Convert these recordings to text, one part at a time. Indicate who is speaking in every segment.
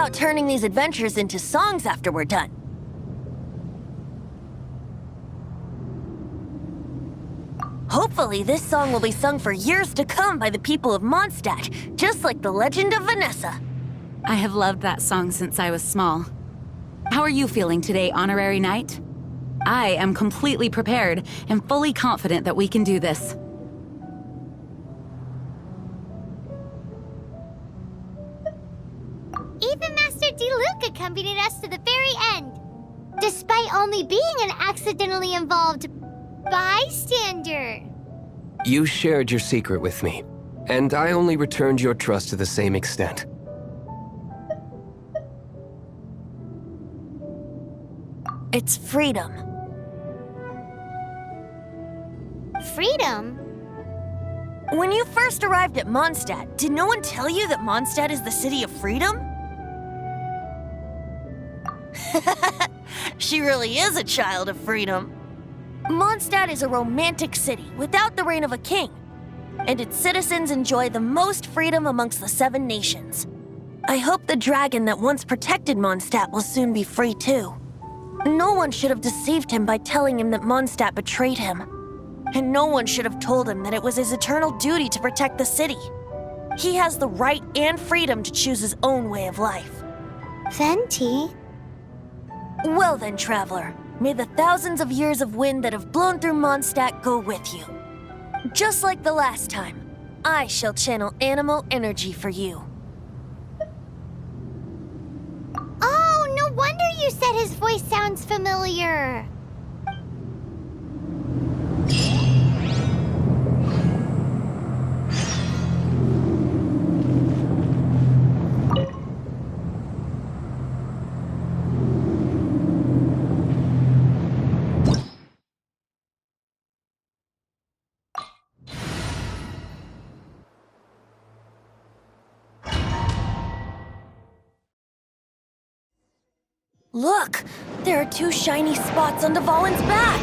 Speaker 1: about turning these adventures into songs after we're done? Hopefully, this song will be sung for years to come by the people of Mondstadt, just like the legend of Vanessa.
Speaker 2: I have loved that song since I was small. How are you feeling today, Honorary Knight? I am completely prepared and fully confident that we can do this.
Speaker 3: Even Master Diluc accompanied us to the very end, despite only being an accidentally involved bystander.
Speaker 4: You shared your secret with me, and I only returned your trust to the same extent.
Speaker 1: It's freedom.
Speaker 3: Freedom?
Speaker 1: When you first arrived at Mondstadt, did no one tell you that Mondstadt is the city of freedom? She really is a child of freedom. Mondstadt is a romantic city without the reign of a king, and its citizens enjoy the most freedom amongst the 7 nations. I hope the dragon that once protected Mondstadt will soon be free too. No one should have deceived him by telling him that Mondstadt betrayed him. And no one should have told him that it was his eternal duty to protect the city. He has the right and freedom to choose his own way of life.
Speaker 3: Venti?
Speaker 1: Well then, traveler, may the thousands of years of wind that have blown through Mondstadt go with you. Just like the last time, I shall channel animal energy for you.
Speaker 3: Oh, no wonder you said his voice sounds familiar.
Speaker 1: Look! There are 2 shiny spots on Dvalin's back!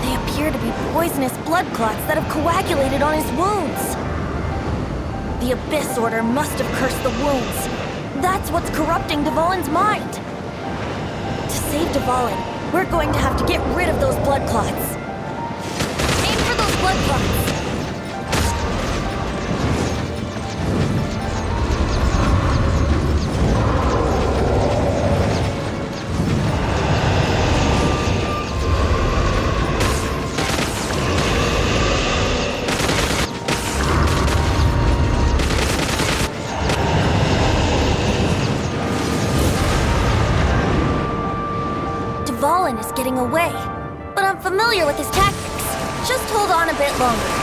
Speaker 1: They appear to be poisonous blood clots that have coagulated on his wounds. The Abyss Order must have cursed the wounds. That's what's corrupting Dvalin's mind. To save Dvalin, we're going to have to get rid of those blood clots. Aim for those blood clots! Dvalin is getting away, but I'm familiar with his tactics. Just hold on a bit longer.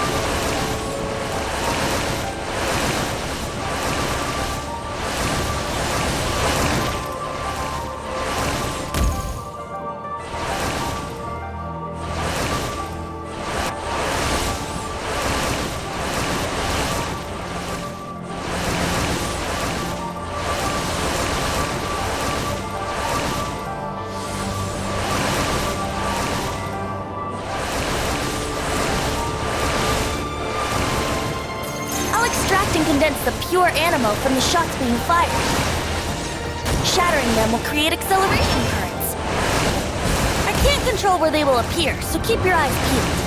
Speaker 1: Condense the pure ammo from the shots being fired. Shattering them will create acceleration currents. I can't control where they will appear, so keep your eyes peeled.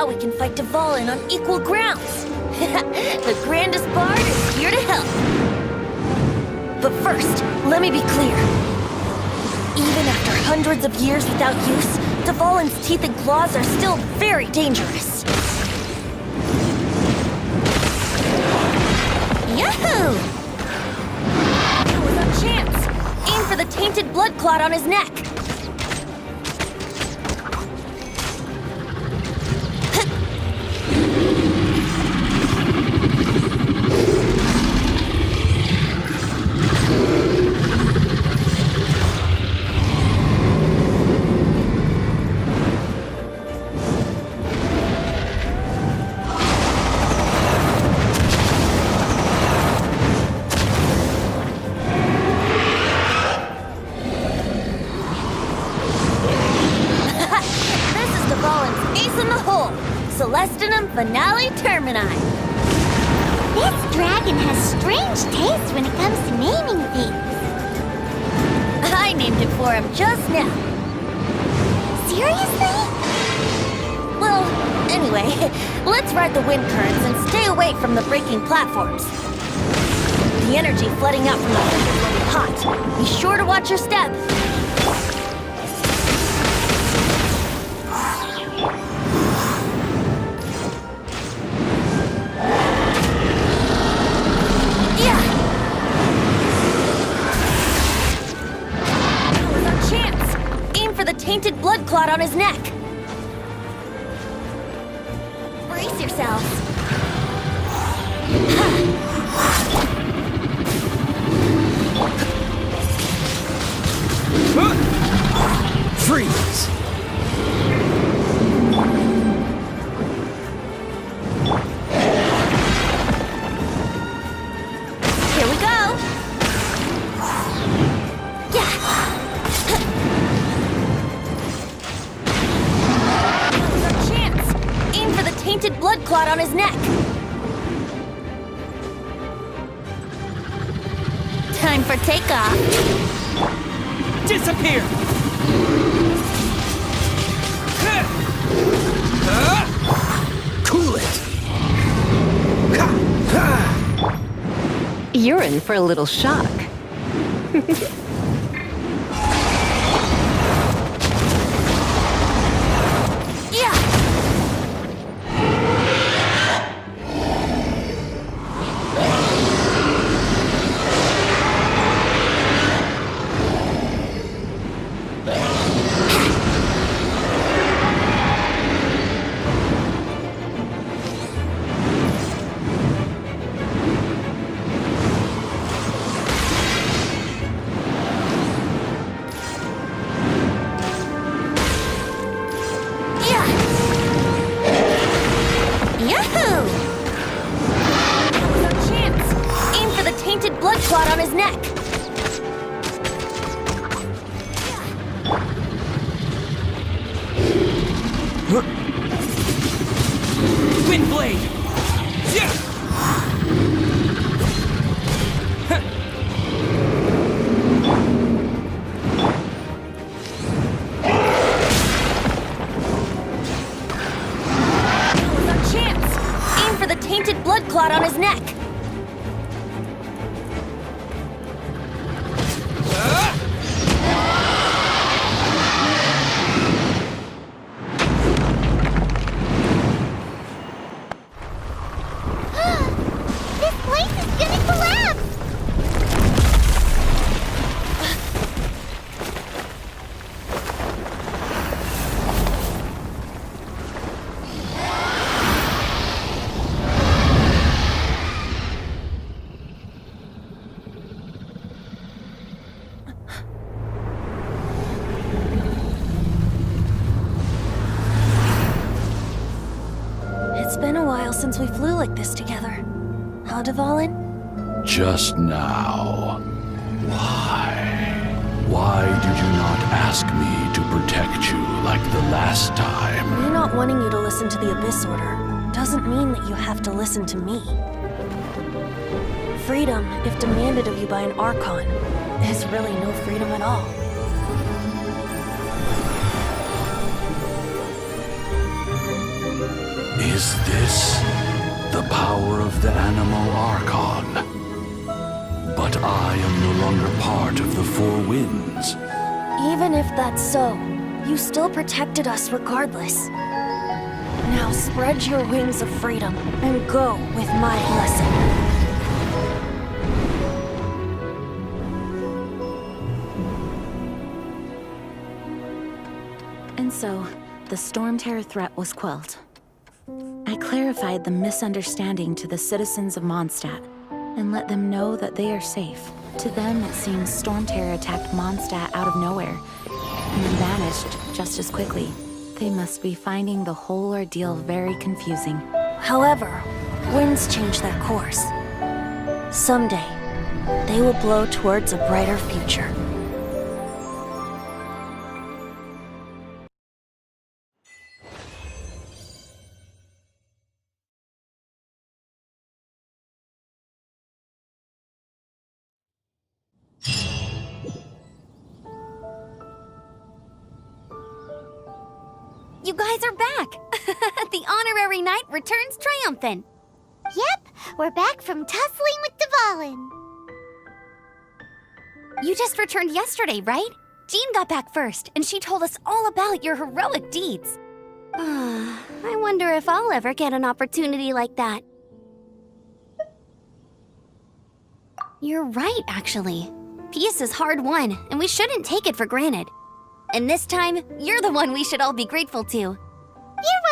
Speaker 1: Now we can fight Dvalin on equal grounds. The grandest bard is here to help. But first, let me be clear. Even after hundreds of years without use, Dvalin's teeth and claws are still very dangerous. Yahoo! That was our chance. Aim for the tainted blood clot on his neck. Celestinum Finale Termini.
Speaker 3: This dragon has strange tastes when it comes to naming things.
Speaker 1: I named it for him just now.
Speaker 3: Seriously?
Speaker 1: Well, anyway, let's ride the wind currents and stay away from the breaking platforms. The energy flooding out from the fingers will be hot. Be sure to watch your step. Tainted blood clot on his neck. Brace yourselves.
Speaker 4: Freeze!
Speaker 1: Here we go. Tainted blood clot on his neck. Time for takeoff.
Speaker 4: Disappear! Cool it!
Speaker 5: You're in for a little shock.
Speaker 1: Blood clot on his neck.
Speaker 4: Wind blade. Yeah.
Speaker 1: That was our chance. Aim for the tainted blood clot on his neck. It's been a while since we flew like this together. Huh, Dvalin?
Speaker 6: Just now. Why? Why did you not ask me to protect you like the last time?
Speaker 1: Me not wanting you to listen to the Abyss Order doesn't mean that you have to listen to me. Freedom, if demanded of you by an Archon, is really no freedom at all.
Speaker 6: Is this the power of the Animal Archon? But I am no longer part of the Four Winds.
Speaker 1: Even if that's so, you still protected us regardless. Now spread your wings of freedom and go with my blessing.
Speaker 2: And so, the Storm Terror threat was quelled. I clarified the misunderstanding to the citizens of Mondstadt and let them know that they are safe. To them, it seems Storm Terror attacked Mondstadt out of nowhere and then vanished just as quickly. They must be finding the whole ordeal very confusing.
Speaker 1: However, winds change their course. Someday, they will blow towards a brighter future.
Speaker 5: You guys are back! The honorary knight returns triumphant.
Speaker 3: Yep, we're back from tussling with Dvalin.
Speaker 5: You just returned yesterday, right? Jean got back first, and she told us all about your heroic deeds. I wonder if I'll ever get an opportunity like that. You're right, actually. Peace is hard won, and we shouldn't take it for granted. And this time, you're the one we should all be grateful to.
Speaker 3: You're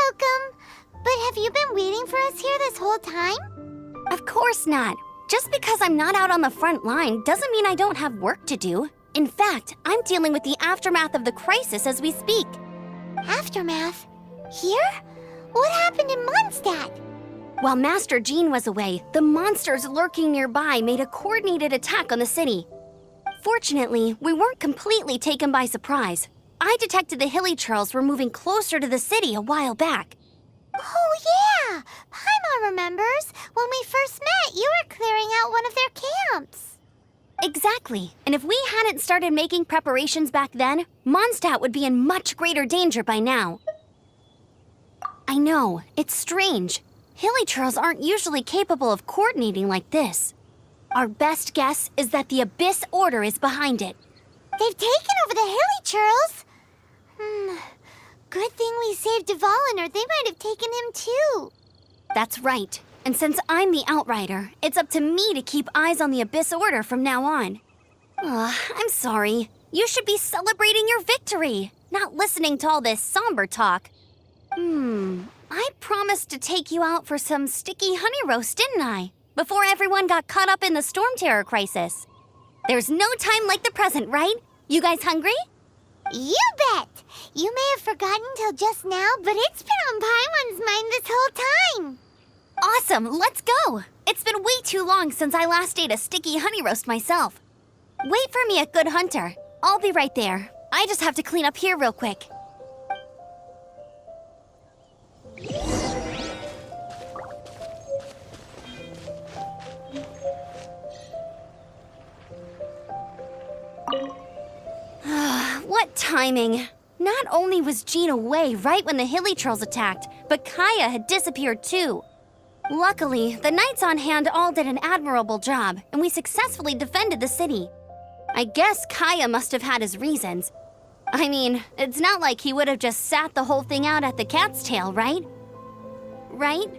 Speaker 3: welcome. But have you been waiting for us here this whole time?
Speaker 5: Of course not. Just because I'm not out on the front line doesn't mean I don't have work to do. In fact, I'm dealing with the aftermath of the crisis as we speak.
Speaker 3: Aftermath? Here? What happened in Mondstadt?
Speaker 5: While Master Jean was away, the monsters lurking nearby made a coordinated attack on the city. Fortunately, we weren't completely taken by surprise. I detected the Hilly Churls were moving closer to the city a while back.
Speaker 3: Oh yeah! Paimon remembers. When we first met, you were clearing out one of their camps.
Speaker 5: Exactly. And if we hadn't started making preparations back then, Mondstadt would be in much greater danger by now. I know, it's strange. Hilly Churls aren't usually capable of coordinating like this. Our best guess is that the Abyss Order is behind it.
Speaker 3: They've taken over the Hilly Churls? Good thing we saved Dvalin, or they might have taken him too.
Speaker 5: That's right. And since I'm the Outrider, it's up to me to keep eyes on the Abyss Order from now on. I'm sorry. You should be celebrating your victory, not listening to all this somber talk. I promised to take you out for some sticky honey roast, didn't I? Before everyone got caught up in the Storm Terror crisis. There's no time like the present, right? You guys hungry?
Speaker 3: You bet! You may have forgotten till just now, but it's been on Paimon's mind this whole time.
Speaker 5: Awesome, let's go! It's been way too long since I last ate a sticky honey roast myself. Wait for me at Good Hunter. I'll be right there. I just have to clean up here real quick. What timing! Not only was Jean away right when the Hilly Trolls attacked, but Kaya had disappeared too. Luckily, the knights on hand all did an admirable job, and we successfully defended the city. I guess Kaya must have had his reasons. I mean, it's not like he would have just sat the whole thing out at the Cat's Tail, right? Right?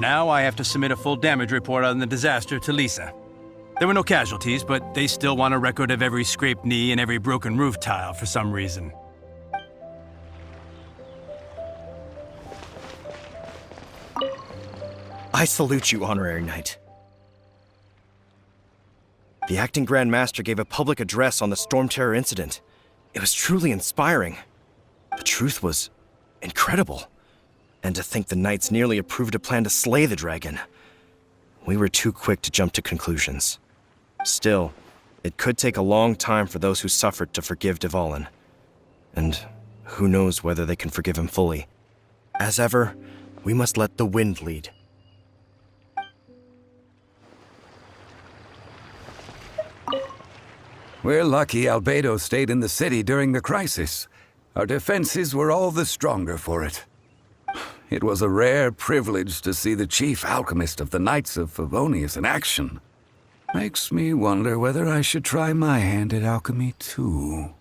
Speaker 7: Now I have to submit a full damage report on the disaster to Lisa. There were no casualties, but they still want a record of every scraped knee and every broken roof tile for some reason.
Speaker 8: I salute you, Honorary Knight. The Acting Grand Master gave a public address on the Storm Terror incident. It was truly inspiring. The truth was incredible. And to think the Knights nearly approved a plan to slay the dragon. We were too quick to jump to conclusions. Still, it could take a long time for those who suffered to forgive Dvalin. And who knows whether they can forgive him fully. As ever, we must let the wind lead.
Speaker 9: We're lucky Albedo stayed in the city during the crisis. Our defenses were all the stronger for it. It was a rare privilege to see the chief alchemist of the Knights of Favonius in action. Makes me wonder whether I should try my hand at alchemy too.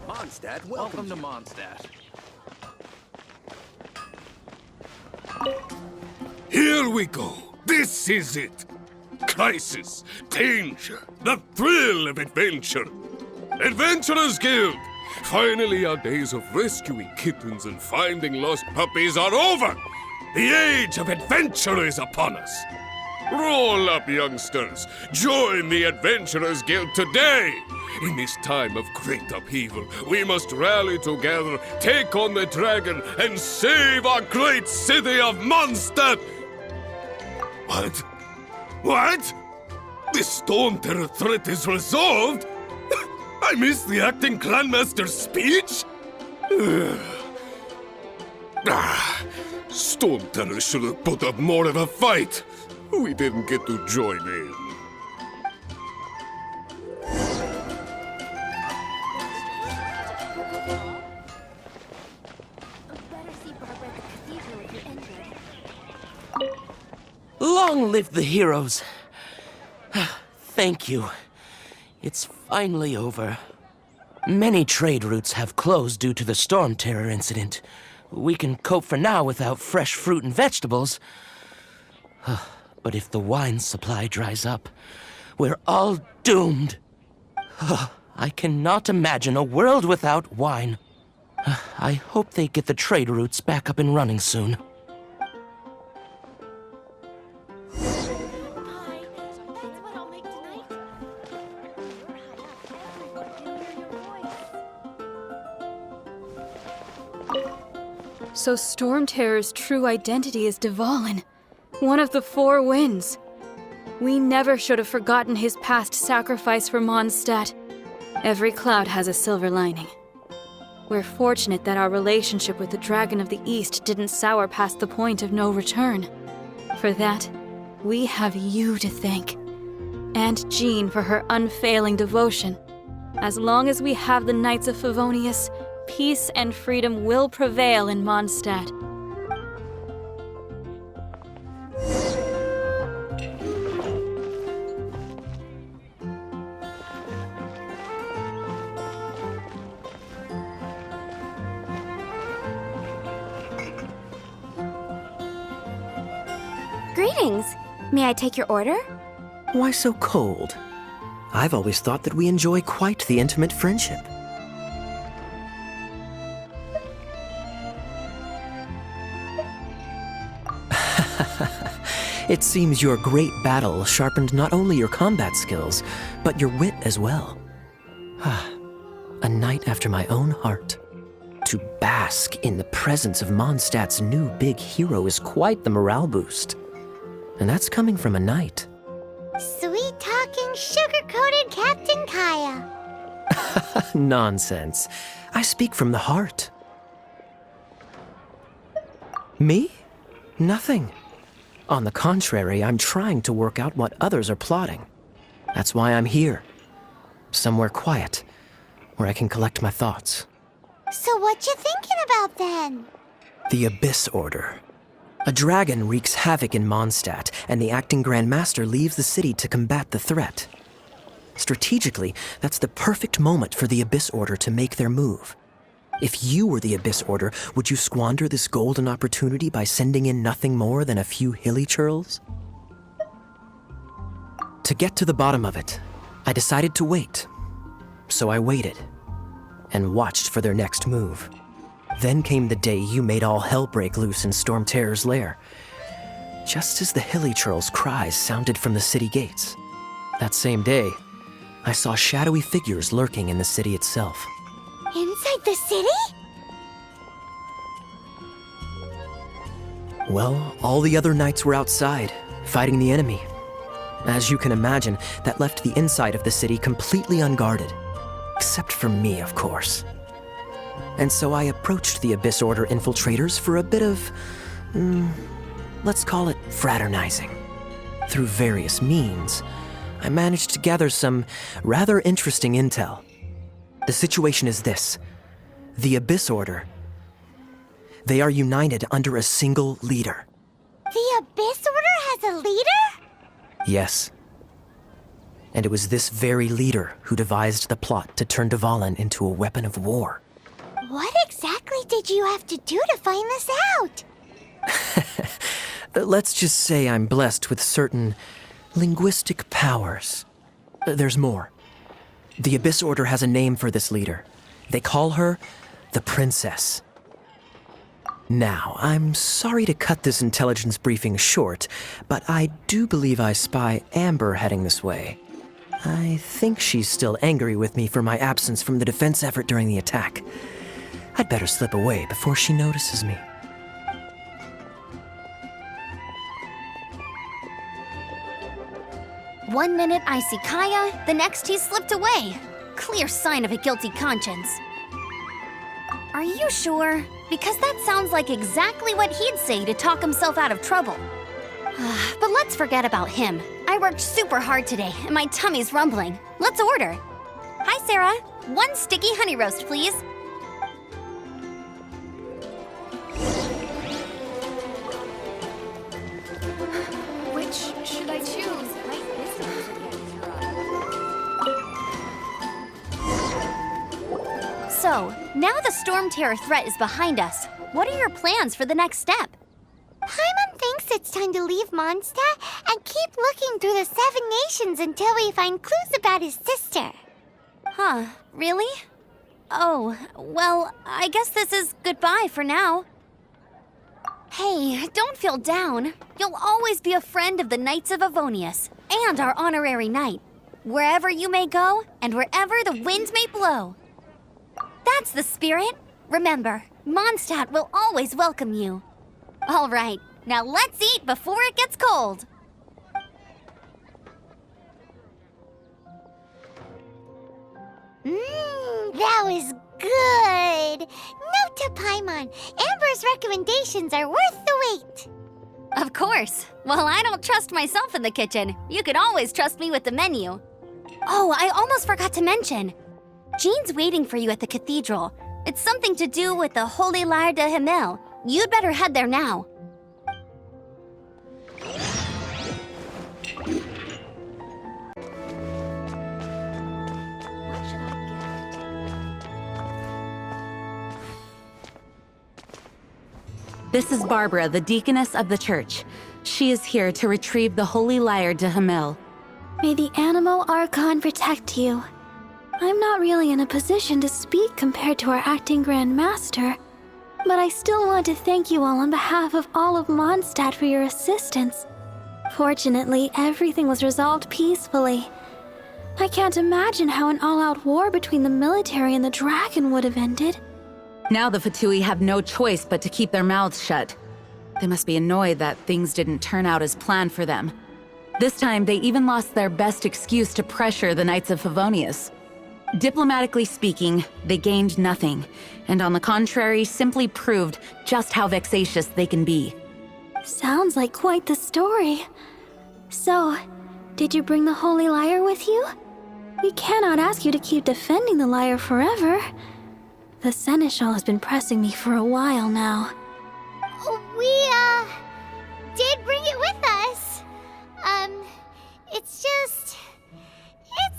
Speaker 4: Mondstadt, welcome to Mondstadt.
Speaker 10: Here we go. This is it. Crisis, danger, the thrill of adventure. Adventurers Guild! Finally, our days of rescuing kittens and finding lost puppies are over. The age of adventure is upon us. Roll up, youngsters. Join the Adventurers Guild today. In this time of great upheaval, we must rally together, take on the dragon, and save our great city of Mondstadt! What? What? The Storm Terror threat is resolved? I missed the acting clanmaster's speech? Storm Terror should have put up more of a fight. We didn't get to join in.
Speaker 11: Long live the heroes. Thank you. It's finally over. Many trade routes have closed due to the Storm Terror incident. We can cope for now without fresh fruit and vegetables. But if the wine supply dries up, we're all doomed. I cannot imagine a world without wine. I hope they get the trade routes back up and running soon.
Speaker 12: So Storm Terror's true identity is Dvalin, one of the Four Winds. We never should have forgotten his past sacrifice for Mondstadt. Every cloud has a silver lining. We're fortunate that our relationship with the Dragon of the East didn't sour past the point of no return. For that, we have you to thank. And Jean for her unfailing devotion. As long as we have the Knights of Favonius, peace and freedom will prevail in Mondstadt.
Speaker 5: Greetings. May I take your order?
Speaker 13: Why so cold? I've always thought that we enjoy quite the intimate friendship. It seems your great battle sharpened not only your combat skills, but your wit as well. A knight after my own heart. To bask in the presence of Mondstadt's new big hero is quite the morale boost. And that's coming from a knight.
Speaker 3: Sweet-talking, sugar-coated Captain Kaya.
Speaker 13: Nonsense. I speak from the heart. Me? Nothing. On the contrary, I'm trying to work out what others are plotting. That's why I'm here. Somewhere quiet, where I can collect my thoughts.
Speaker 3: So what you thinking about then?
Speaker 13: The Abyss Order. A dragon wreaks havoc in Mondstadt, and the acting Grand Master leaves the city to combat the threat. Strategically, that's the perfect moment for the Abyss Order to make their move. If you were the Abyss Order, would you squander this golden opportunity by sending in nothing more than a few hilly churls? To get to the bottom of it, I decided to wait. So I waited and watched for their next move. Then came the day you made all hell break loose in Storm Terror's lair, just as the Hilly Churl's cries sounded from the city gates. That same day, I saw shadowy figures lurking in the city itself.
Speaker 3: Inside the city?
Speaker 13: Well, all the other knights were outside, fighting the enemy. As you can imagine, that left the inside of the city completely unguarded. Except for me, of course. And so I approached the Abyss Order infiltrators for a bit of, let's call it fraternizing. Through various means, I managed to gather some rather interesting intel. The situation is this. The Abyss Order, they are united under a single leader.
Speaker 3: The Abyss Order has a leader?
Speaker 13: Yes. And it was this very leader who devised the plot to turn Dvalin into a weapon of war.
Speaker 3: What exactly did you have to do to find this out?
Speaker 13: Let's just say I'm blessed with certain linguistic powers. There's more. The Abyss Order has a name for this leader. They call her the Princess. Now, I'm sorry to cut this intelligence briefing short, but I do believe I spy Amber heading this way. I think she's still angry with me for my absence from the defense effort during the attack. I'd better slip away before she notices me.
Speaker 5: One minute I see Kaya, the next he's slipped away. Clear sign of a guilty conscience. Are you sure? Because that sounds like exactly what he'd say to talk himself out of trouble. But let's forget about him. I worked super hard today, and my tummy's rumbling. Let's order. Hi, Sarah. 1 sticky honey roast, please.
Speaker 12: Which should I choose?
Speaker 5: So, now the Storm Terror threat is behind us. What are your plans for the next step?
Speaker 3: Paimon thinks it's time to leave Mondstadt and keep looking through the 7 nations until we find clues about his sister.
Speaker 5: Huh, really? Oh, well, I guess this is goodbye for now. Hey, don't feel down. You'll always be a friend of the Knights of Avonius, and our honorary knight. Wherever you may go, and wherever the wind may blow. That's the spirit. Remember, Mondstadt will always welcome you. All right, now let's eat before it gets cold.
Speaker 3: That was good. Note to Paimon, Amber's recommendations are worth the wait.
Speaker 5: Of course. Well, I don't trust myself in the kitchen. You can always trust me with the menu. Oh, I almost forgot to mention. Jean's waiting for you at the cathedral. It's something to do with the Holy Lyre de Himmel. You'd better head there now.
Speaker 2: This is Barbara, the deaconess of the church. She is here to retrieve the Holy Lyre de Himmel.
Speaker 14: May the Animo Archon protect you. I'm not really in a position to speak compared to our acting Grand Master, but I still want to thank you all on behalf of all of Mondstadt for your assistance. Fortunately, everything was resolved peacefully. I can't imagine how an all-out war between the military and the dragon would have ended.
Speaker 2: Now the Fatui have no choice but to keep their mouths shut. They must be annoyed that things didn't turn out as planned for them. This time, they even lost their best excuse to pressure the Knights of Favonius. Diplomatically speaking, they gained nothing, and on the contrary, simply proved just how vexatious they can be.
Speaker 14: Sounds like quite the story. So, did you bring the Holy Lyre with you? We cannot ask you to keep defending the lyre forever. The Seneschal has been pressing me for a while now.
Speaker 3: We, did bring it with us. It's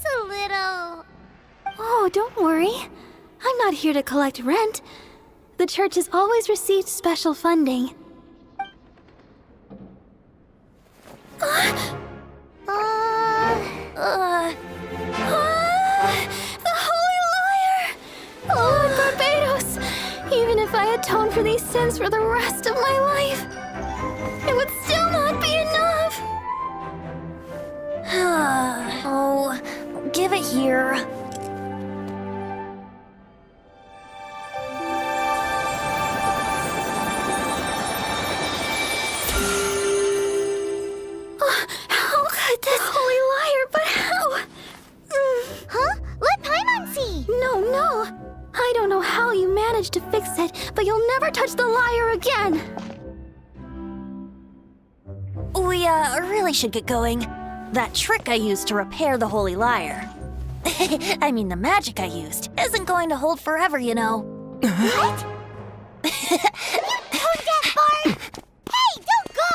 Speaker 3: a little...
Speaker 14: Oh, don't worry. I'm not here to collect rent. The church has always received special funding. I atone for these sins for the rest of my life, it would still not be enough.
Speaker 1: Oh, give it here.
Speaker 14: How could this holy liar, but how?
Speaker 3: Huh? Let Paimon see!
Speaker 14: No. I don't know how you managed to fix it, but you'll never touch the lyre again.
Speaker 1: We, really should get going. That trick I used to repair the holy lyre. I mean, the magic I used isn't going to hold forever, you know.
Speaker 3: What? Tone deaf, Bard! Hey, don't go!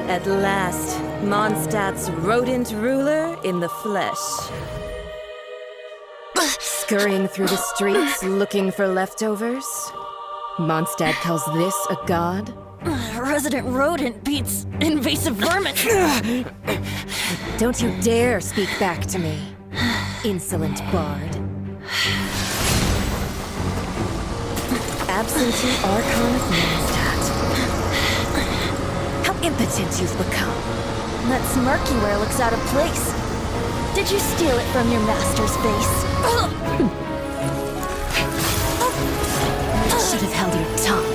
Speaker 15: At last, Mondstadt's rodent ruler in the flesh. Scurrying through the streets looking for leftovers? Mondstadt calls this a god?
Speaker 1: Resident rodent beats invasive vermin.
Speaker 15: Don't you dare speak back to me, insolent bard. Absentee Archon of Mondstadt. How impotent you've become.
Speaker 1: That smirky wear looks out of place. Did you steal it from your master's face?
Speaker 15: Should have held your tongue.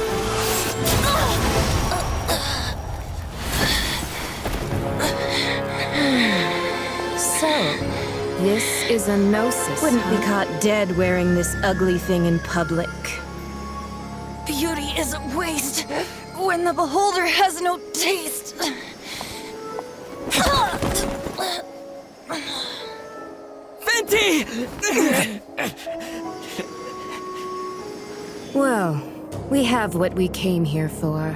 Speaker 15: So, this is a gnosis. Wouldn't be caught dead wearing this ugly thing in public.
Speaker 1: Beauty is a waste when the beholder has no taste.
Speaker 15: Fenty! Well, we have what we came here for.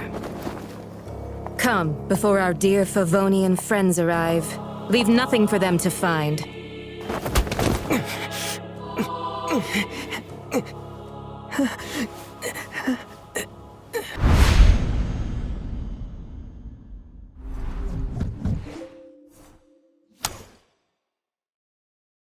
Speaker 15: Come, before our dear Favonian friends arrive. Leave nothing for them to find.